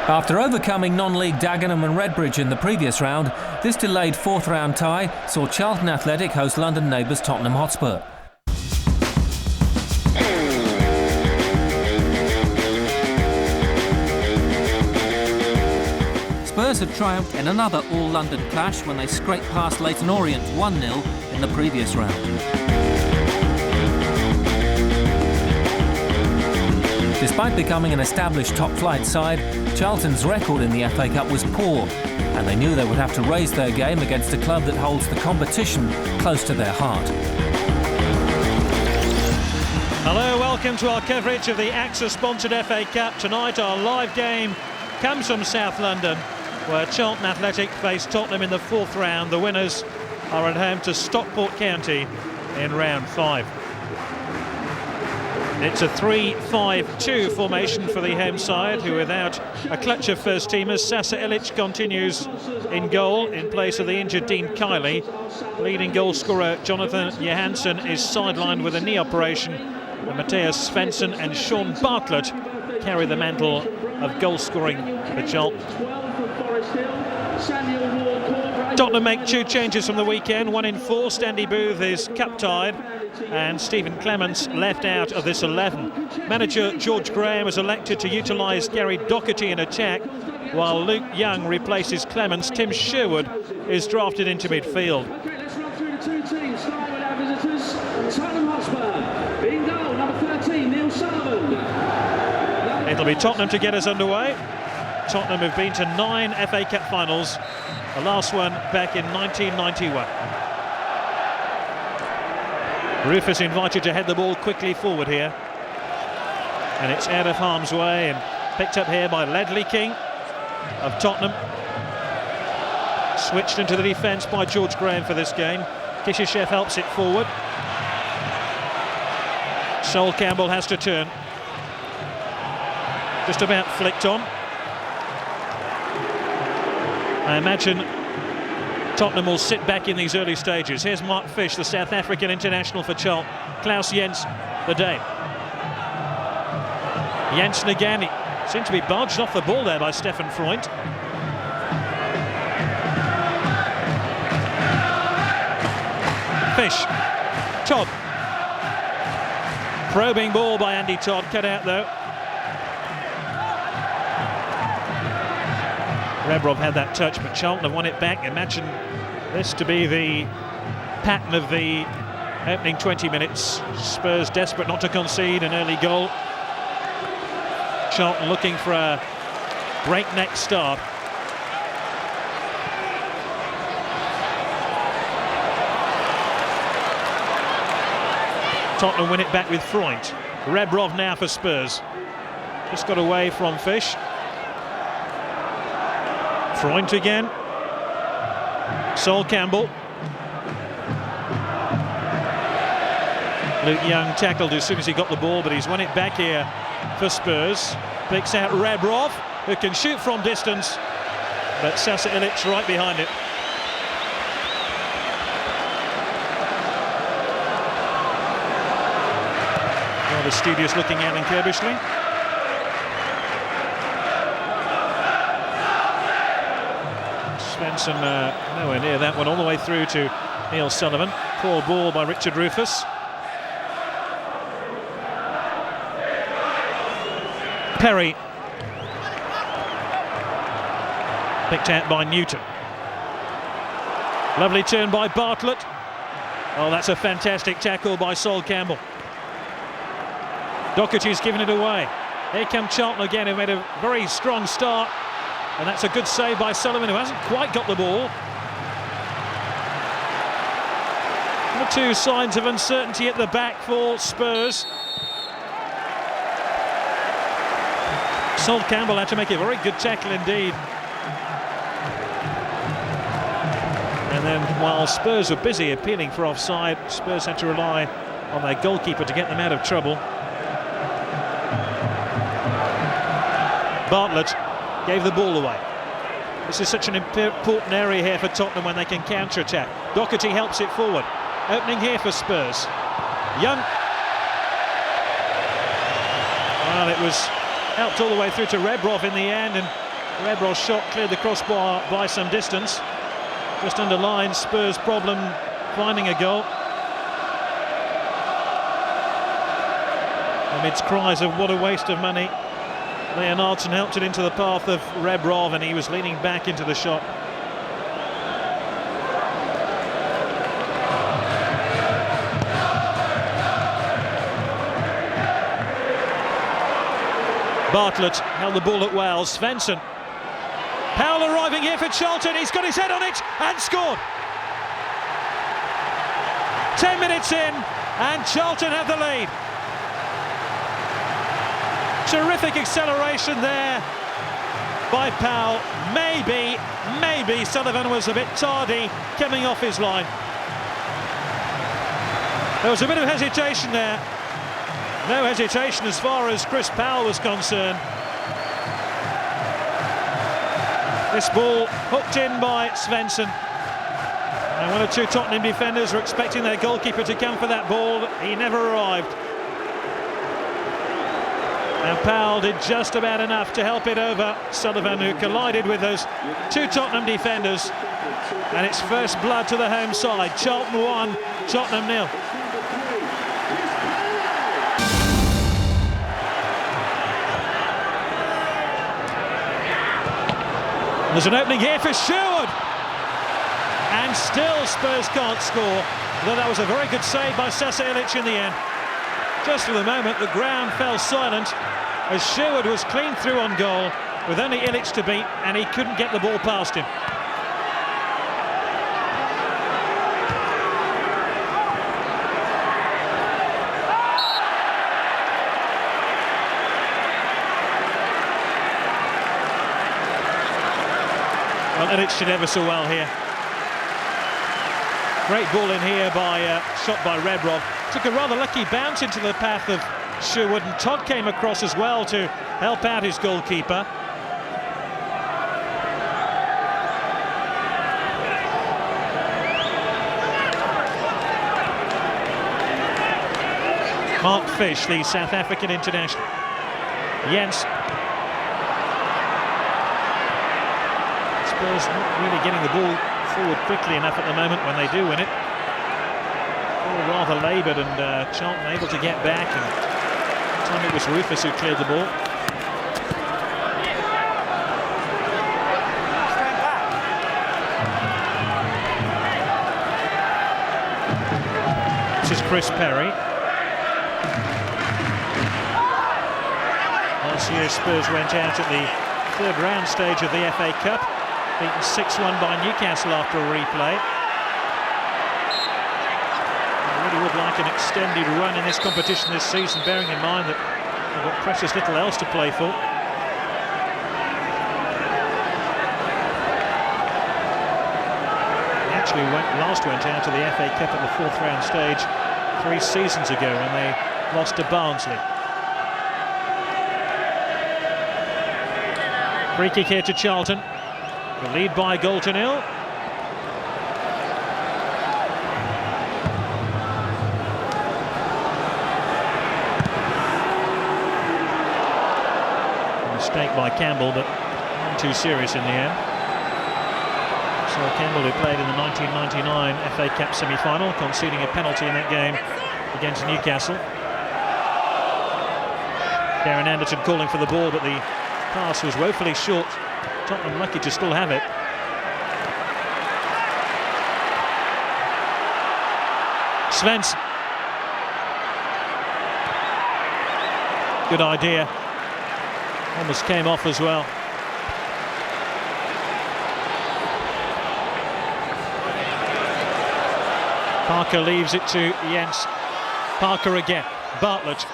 After overcoming non-league Dagenham and Redbridge in the previous round, this delayed fourth-round tie saw Chalrton Athletic host London neighbours Tottenham Hotspur. Spurs had triumphed in another all-London clash when they scraped past Leyton Orient 1-0 in the previous round. Despite becoming an established top-flight side, Charlton's record in the FA Cup was poor, and they knew they would have to raise their game against a club that holds the competition close to their heart. Hello, welcome to our coverage of the AXA-sponsored FA Cup. Tonight our live game comes from South London, where Chalrton Athletic face Tottenham in the fourth round. The winners are at home to Stockport County in round 5. It's a 3-5-2 formation for the home side, who without a clutch of first-teamers. Sasa Ilic continues in goal in place of the injured Dean Kiley. Leading goal scorer Jonathan Johansson is sidelined with a knee operation. And Matthias Svensson and Sean Bartlett carry the mantle of goal scoring for Charlton. Tottenham make 2 changes from the weekend. 1 in 4. Standy Booth is cup-tied, and Stephen Clements left out of this 11. Manager George Graham has elected to utilise Gary Doherty in attack, while Luke Young replaces Clements. Tim Sherwood is drafted into midfield. Let's run through the 2 teams, starting with our visitors. Tottenham Hotspur, in goal, number 13, Neil Sullivan. It'll be Tottenham to get us underway. Tottenham have been to 9 FA Cup finals, the last one back in 1991. Rufus invited to head the ball quickly forward here, and it's out of harm's way and picked up here by Ledley King of Tottenham. Switched into the defence by George Graham for this game. Kishishev helps it forward. Sol Campbell has to turn. Just about flicked on. I imagine Tottenham will sit back in these early stages. Here's Mark Fish, the South African international for Charlton. Klaus Jens, the Dane. Jensen again. He seemed to be barged off the ball there by Stefan Freund. Fish. Todd. Probing ball by Andy Todd. Cut out though. Rebrov had that touch, but Charlton have won it back. Imagine this to be the pattern of the opening 20 minutes. Spurs desperate not to concede an early goal. Charlton looking for a breakneck start. Tottenham win it back with Freund. Rebrov now for Spurs. Just got away from Fish. Freund again. Sol Campbell. Luke Young tackled as soon as he got the ball, but he's won it back here for Spurs. Picks out Rebrov, who can shoot from distance, but Sasa Ilic right behind it. Rather studious looking Alan Kirbishley. Svensson nowhere near that one, all the way through to Neil Sullivan. Poor ball by Richard Rufus. Perry. Picked out by Newton. Lovely turn by Bartlett. Oh, that's a fantastic tackle by Sol Campbell. Doherty's given it away. Here come Charlton again, who made a very strong start. And that's a good save by Sullivan, who hasn't quite got the ball. The 2 signs of uncertainty at the back for Spurs. Sol Campbell had to make a very good tackle indeed. And then while Spurs were busy appealing for offside, Spurs had to rely on their goalkeeper to get them out of trouble. Bartlett gave the ball away. This is such an important area here for Tottenham when they can counter-attack. Doherty helps it forward. Opening here for Spurs. Young. Well, it was helped all the way through to Rebrov in the end, and Rebrov's shot cleared the crossbar by some distance. Just underlines Spurs' problem finding a goal. Amidst cries of what a waste of money, Leonardson helped it into the path of Rebrov, and he was leaning back into the shot. Bartlett held the ball at Wales. Svensson. Powell arriving here for Chalrton. He's got his head on it and scored. 10 minutes in and Chalrton have the lead. Terrific acceleration there by Powell. Maybe Sullivan was a bit tardy coming off his line. There was a bit of hesitation there. No hesitation as far as Chris Powell was concerned. This ball hooked in by Svensson. And one or two Tottenham defenders were expecting their goalkeeper to come for that ball. He never arrived. And Powell did just about enough to help it over Sullivan, who collided with those two Tottenham defenders. And it's first blood to the home side. Chalrton 1, Tottenham 0. There's an opening here for Sherwood, and still Spurs can't score, though that was a very good save by Sasa Ilic in the end. Just for the moment the ground fell silent as Sherwood was clean through on goal with only Ilic to beat, and he couldn't get the ball past him. Well, Ilic did ever so well here. Great ball in here by shot by Rebrov. Took a rather lucky bounce into the path of Sherwood, and Todd came across as well to help out his goalkeeper. Mark Fish, the South African international. Jens. Spurs not really getting the ball forward quickly enough at the moment when they do win it. Ball rather laboured, and Chalrton able to get back, and this time it was Rufus who cleared the ball. This is Chris Perry. Last year Spurs went out at the third round stage of the FA Cup, beaten 6-1 by Newcastle after a replay. I really would like an extended run in this competition this season, bearing in mind that they've got precious little else to play for. They actually last went out to the FA Cup at the fourth round stage 3 seasons ago when they lost to Barnsley. Free kick here to Chalrton. The lead by a goal to 0. A mistake by Campbell, but not too serious in the end. So Campbell, who played in the 1999 FA Cup semi-final, conceding a penalty in that game against Newcastle. Darren Anderton calling for the ball, but the pass was woefully short. Tottenham lucky to still have it. Svensson. Good idea. Almost came off as well. Parker leaves it to Jens. Parker again. Bartlett.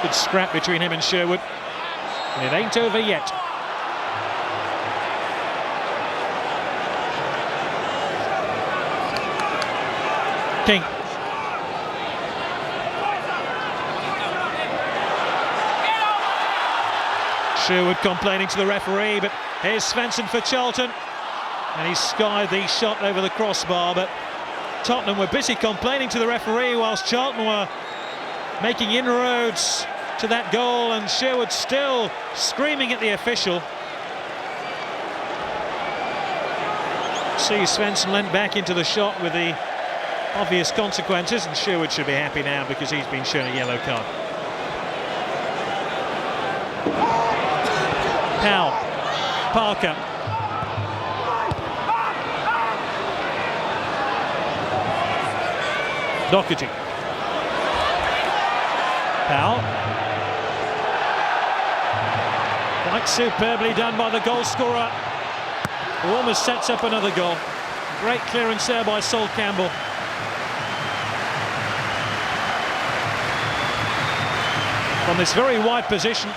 Good scrap between him and Sherwood. And it ain't over yet. King. Sherwood complaining to the referee, but here's Svensson for Chalrton, and he skied the shot over the crossbar, but Tottenham were busy complaining to the referee whilst Chalrton were making inroads to that goal, and Sherwood still screaming at the official. See Svensson leant back into the shot with the obvious consequences, and Sherwood should be happy now because he's been shown a yellow card. Powell, Parker. Doherty. Powell. Quite superbly done by the goal scorer, who almost sets up another goal. Great clearance there by Sol Campbell. From this very wide position,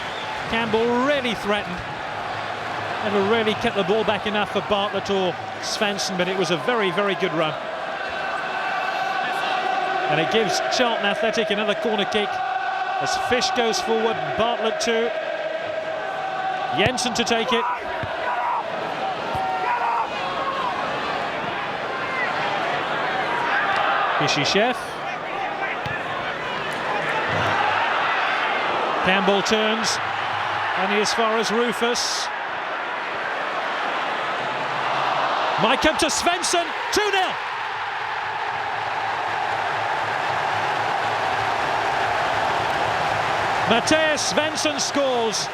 Campbell really threatened. Never really kept the ball back enough for Bartlett or Svensson, but it was a very, very good run. And it gives Chalrton Athletic another corner kick as Fish goes forward, Bartlett too. Jensen to take it. Chef. Campbell turns, only as far as Rufus. Might come to Svensson, 2-0. Mattias Svensson scores,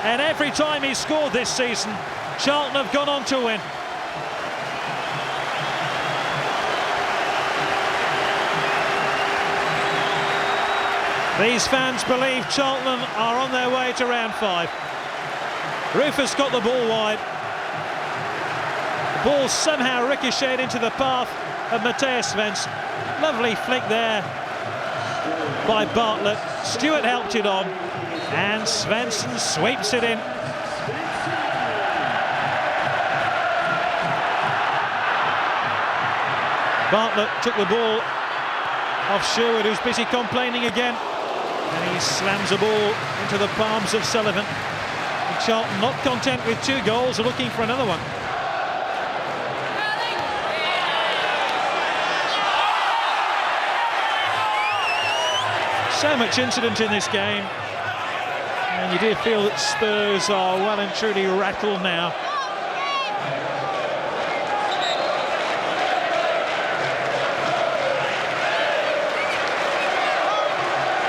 and every time he's scored this season, Charlton have gone on to win. These fans believe Chalrton are on their way to round 5. Rufus got the ball wide. The ball somehow ricocheted into the path of Mattias Svensson. Lovely flick there by Bartlett. Stewart helped it on, and Svensson sweeps it in. Bartlett took the ball off Sherwood, who's busy complaining again, and he slams the ball into the palms of Sullivan. And Charlton, not content with 2 goals, are looking for another one. So much incident in this game, and you do feel that Spurs are well and truly rattled now.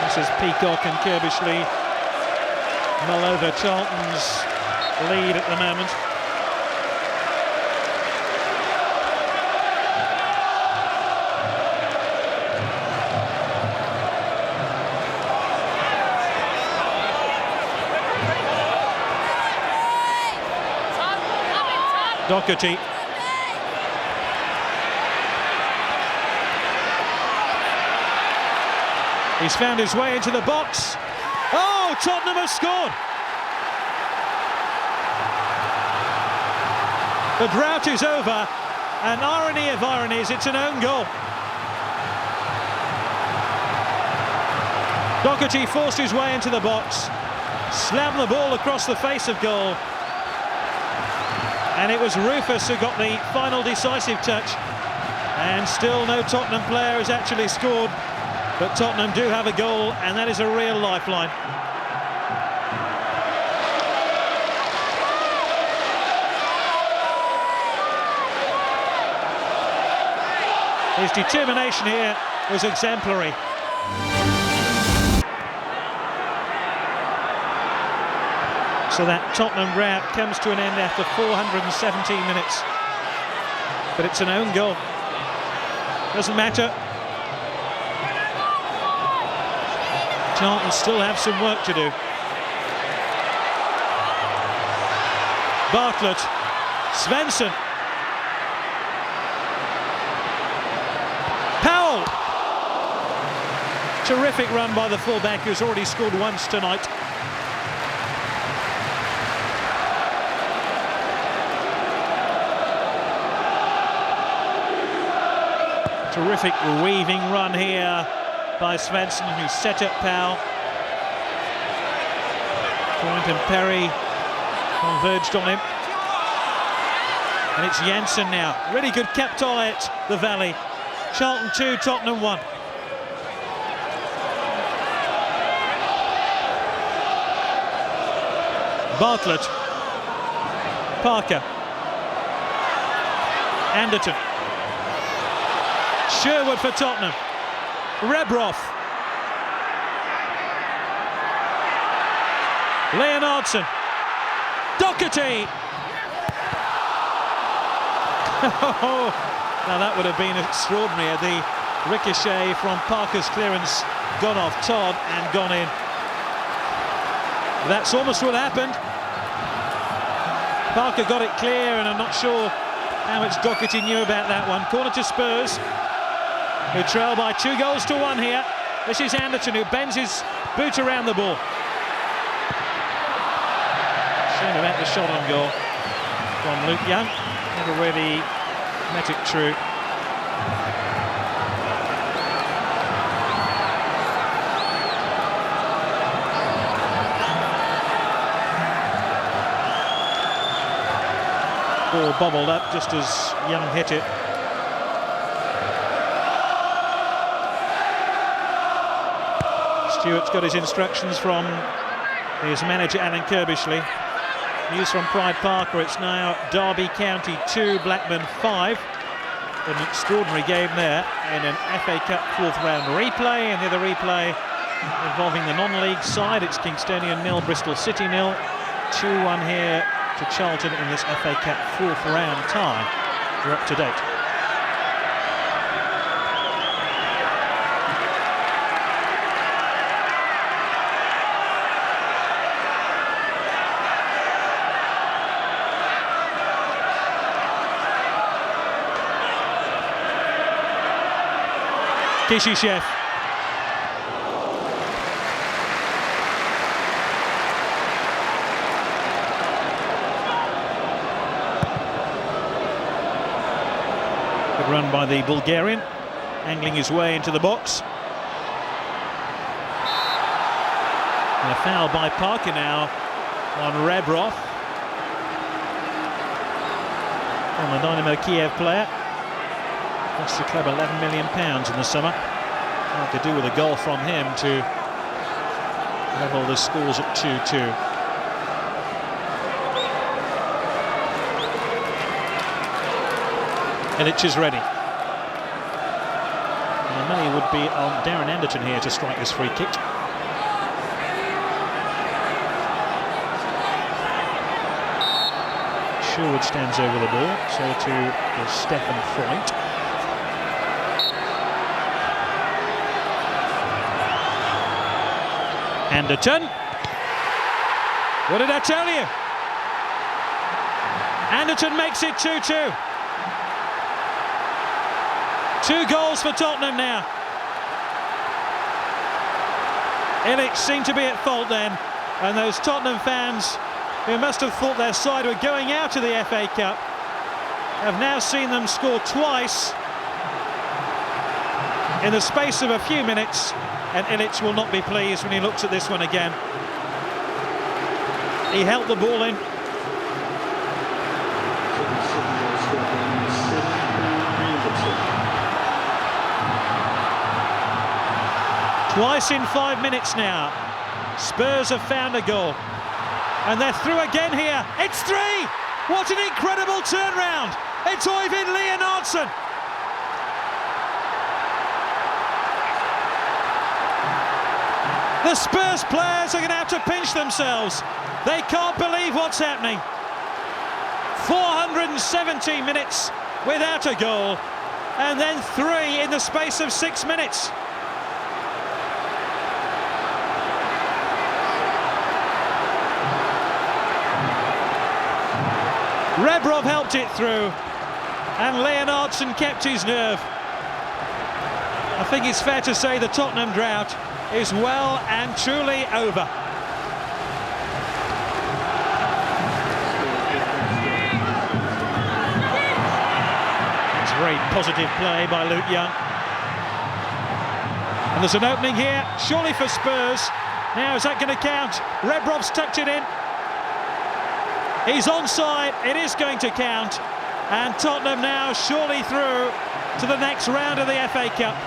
This is Peacock and Kirbishley mull over Charlton's lead at the moment. Doherty. He's found his way into the box. Oh, Tottenham have scored! The drought is over, and irony of ironies, it's an own goal. Doherty forced his way into the box, slammed the ball across the face of goal, and it was Rufus who got the final decisive touch. And still no Tottenham player has actually scored, but Tottenham do have a goal, and that is a real lifeline. His determination here was exemplary. So that Tottenham rout comes to an end after 417 minutes. But it's an own goal. Doesn't matter. Charlton still have some work to do. Bartlett, Svensson. Powell. Terrific run by the fullback, who's already scored once tonight. Terrific weaving run here by Svensson, who set up Powell. Point and Perry converged on him. And it's Jensen now. Really good kept eye at the Valley. Charlton 2, Tottenham 1. Bartlett, Parker, Anderton, Sherwood for Tottenham, Rebroff, Leonardson, Doherty. Now that would have been extraordinary. The ricochet from Parker's clearance gone off Todd and gone in. That's almost what happened. Parker got it clear, and I'm not sure how much Doherty knew about that one. Corner to Spurs, who trail by 2-1 here. This is Anderton, who bends his boot around the ball. Shame about the shot on goal from Luke Young. Never really met it true. Ball bobbled up just as Young hit it. Stewart's got his instructions from his manager Alan Kirbishley. News from Pride Park, where it's now Derby County 2, Blackburn 5. An extraordinary game there in an FA Cup 4th round replay, and the other replay involving the non-league side. It's Kingstonian 0, Bristol City 0. 2-1 here to Chalrton in this FA Cup 4th round tie. We're up to date. Kishishev. Good run by the Bulgarian, angling his way into the box. And a foul by Parker now on Rebroff, on the Dynamo Kiev player. Cost the club £11 million in the summer. Well, could do with a goal from him to level the scores at 2-2. Ilic is ready. And the money would be on Darren Anderton here to strike this free kick. Sherwood stands over the ball, so to Stefan Freund. Anderton. What did I tell you? Anderton makes it 2-2. 2 goals for Tottenham now. Ilic seemed to be at fault then, and those Tottenham fans who must have thought their side were going out of the FA Cup have now seen them score twice in the space of a few minutes. And Ilic will not be pleased when he looks at this one again. He held the ball in. Twice in 5 minutes now. Spurs have found a goal. And they're through again here. It's 3! What an incredible turnaround! It's Øyvind Leonardson. The Spurs players are going to have to pinch themselves. They can't believe what's happening. 470 minutes without a goal, and then 3 in the space of 6 minutes. Rebroff helped it through, and Leonardson kept his nerve. I think it's fair to say the Tottenham drought is well and truly over. It's very positive play by Luke Young. And there's an opening here, surely for Spurs. Now, is that going to count? Rebroff's tucked it in. He's onside, it is going to count. And Tottenham now surely through to the next round of the FA Cup.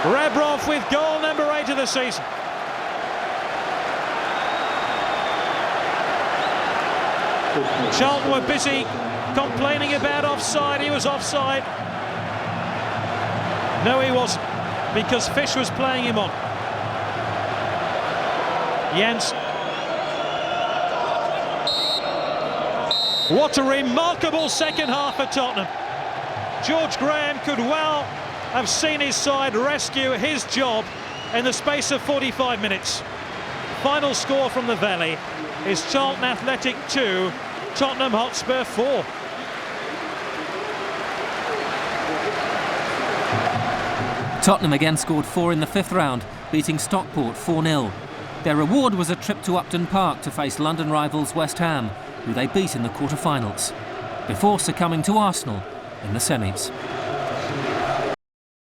Rebrov with goal number 8 of the season. Chalrton were busy complaining about offside. He was offside. No, he wasn't, because Fish was playing him on. Jens. What a remarkable second half for Tottenham. George Graham could well have seen his side rescue his job in the space of 45 minutes. Final score from the Valley is Charlton Athletic 2, Tottenham Hotspur 4. Tottenham again scored 4 in the 5th round, beating Stockport 4-0. Their reward was a trip to Upton Park to face London rivals West Ham, who they beat in the quarter-finals, before succumbing to Arsenal in the semis.